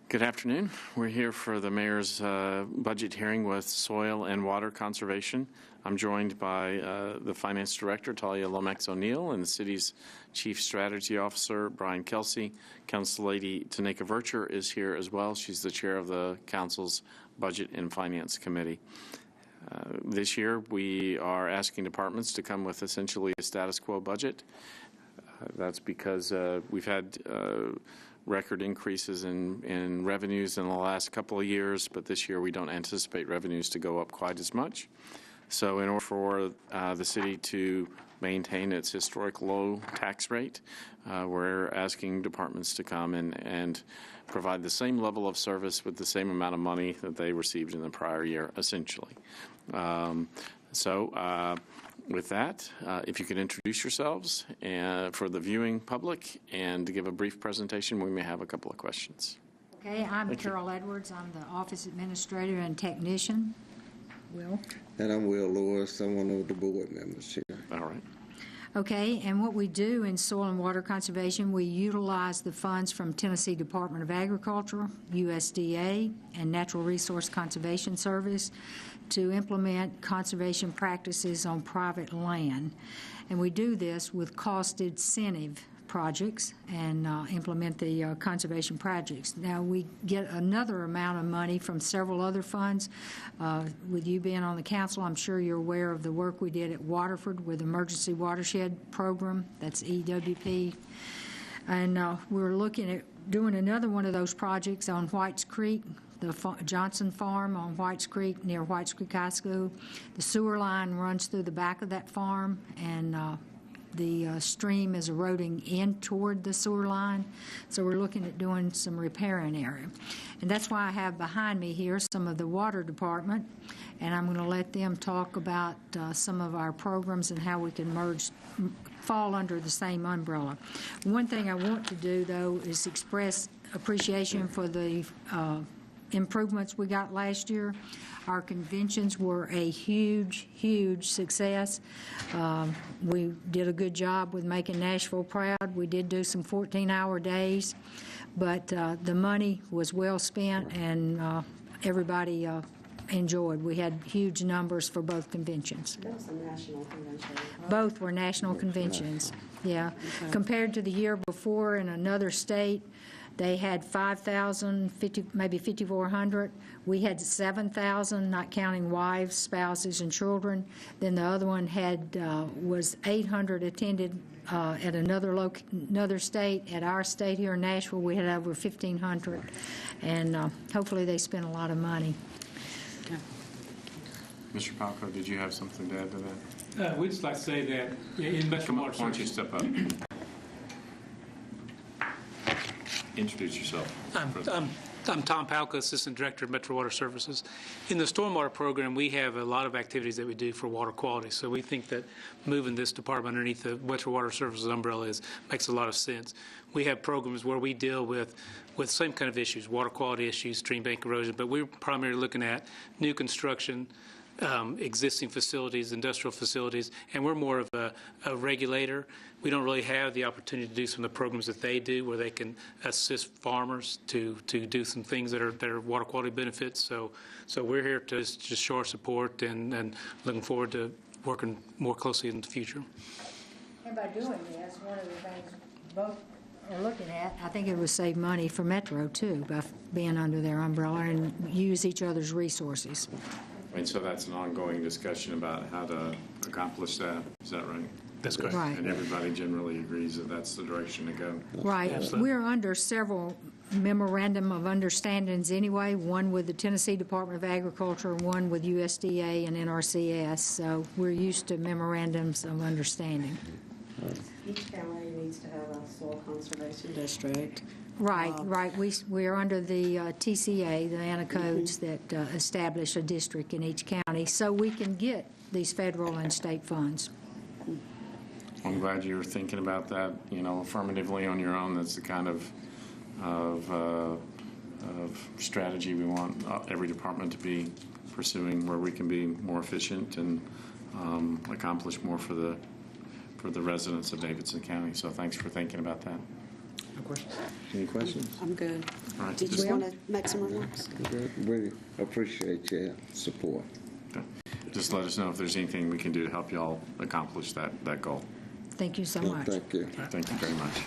Good afternoon. We're here for the Mayor's budget hearing with Soil and Water Conservation. I'm joined by the Finance Director, Talia Lomax O'Neill, and the City's Chief Strategy Officer, Brian Kelsey. Council Lady Tanika Vercher is here as well. She's the Chair of the Council's Budget and Finance Committee. This year, we are asking departments to come with essentially a status quo budget. That's because we've had record increases in revenues in the last couple of years, but this year we don't anticipate revenues to go up quite as much. So in order for the city to maintain its historic low tax rate, we're asking departments to come and provide the same level of service with the same amount of money that they received in the prior year, essentially. With that, if you could introduce yourselves for the viewing public and to give a brief presentation, we may have a couple of questions. Okay, I'm Carol Edwards. I'm the office administrator and technician. Will? And I'm Will Lewis. I'm one of the board members here. All right. Okay, and what we do in soil and water conservation, we utilize the funds from Tennessee Department of Agriculture, USDA, and Natural Resource Conservation Service to implement conservation practices on private land. And we do this with cost incentive projects and implement the conservation projects. Now, we get another amount of money from several other funds. With you being on the council, I'm sure you're aware of the work we did at Waterford with Emergency Watershed Program. That's EWP. And we're looking at doing another one of those projects on Whites Creek, the Johnson Farm on Whites Creek near Whites Creek High School. The sewer line runs through the back of that farm, and the stream is eroding in toward the sewer line. So we're looking at doing some repairing area. And that's why I have behind me here some of the water department, and I'm going to let them talk about some of our programs and how we can fall under the same umbrella. One thing I want to do, though, is express appreciation for the improvements we got last year. Our conventions were a huge, huge success. We did a good job with making Nashville proud. We did do some 14-hour days, but the money was well spent, and everybody enjoyed. We had huge numbers for both conventions. That was a national convention. Both were national conventions, yeah. Okay. Compared to the year before in another state, they had 5,000, maybe 5,400. We had 7,000, not counting wives, spouses, and children. Then the other one was 800 attended at another state. At our state here in Nashville, we had over 1,500, and hopefully they spent a lot of money. Okay. Mr. Palco, did you have something to add to that? We'd just like to say that in Metro Water Services. Why don't you step up? Introduce yourself. I'm Tom Palka, Assistant Director of Metro Water Services. In the stormwater program, we have a lot of activities that we do for water quality. So we think that moving this department underneath the Metro Water Services umbrella makes a lot of sense. We have programs where we deal with same kind of issues, water quality issues, stream bank erosion, but we're primarily looking at new construction, existing facilities, industrial facilities, and we're more of a regulator. We don't really have the opportunity to do some of the programs that they do, where they can assist farmers to do some things that are water quality benefits. So we're here to just show our support and looking forward to working more closely in the future. And by doing this, one of the things both are looking at, I think it would save money for Metro too, by being under their umbrella and use each other's resources. And so that's an ongoing discussion about how to accomplish that. Is that right? That's correct. Right. And everybody generally agrees that that's the direction to go. Right. Absolutely. We're under several memorandum of understandings anyway, one with the Tennessee Department of Agriculture, one with USDA and NRCS. So we're used to memorandums of understanding. Each county needs to have a soil conservation district. Right, right. We are under the TCA, the ANA codes that establish a district in each county, so we can get these federal and state funds. I'm glad you were thinking about that, affirmatively on your own. That's the kind of strategy we want every department to be pursuing, where we can be more efficient and accomplish more for the residents of Davidson County. So thanks for thinking about that. No questions? Any questions? I'm good. All right. Did you Just- want to make some remarks? We appreciate your support. Just let us know if there's anything we can do to help y'all accomplish that goal. Thank you so No, much. thank you. Thank you very much.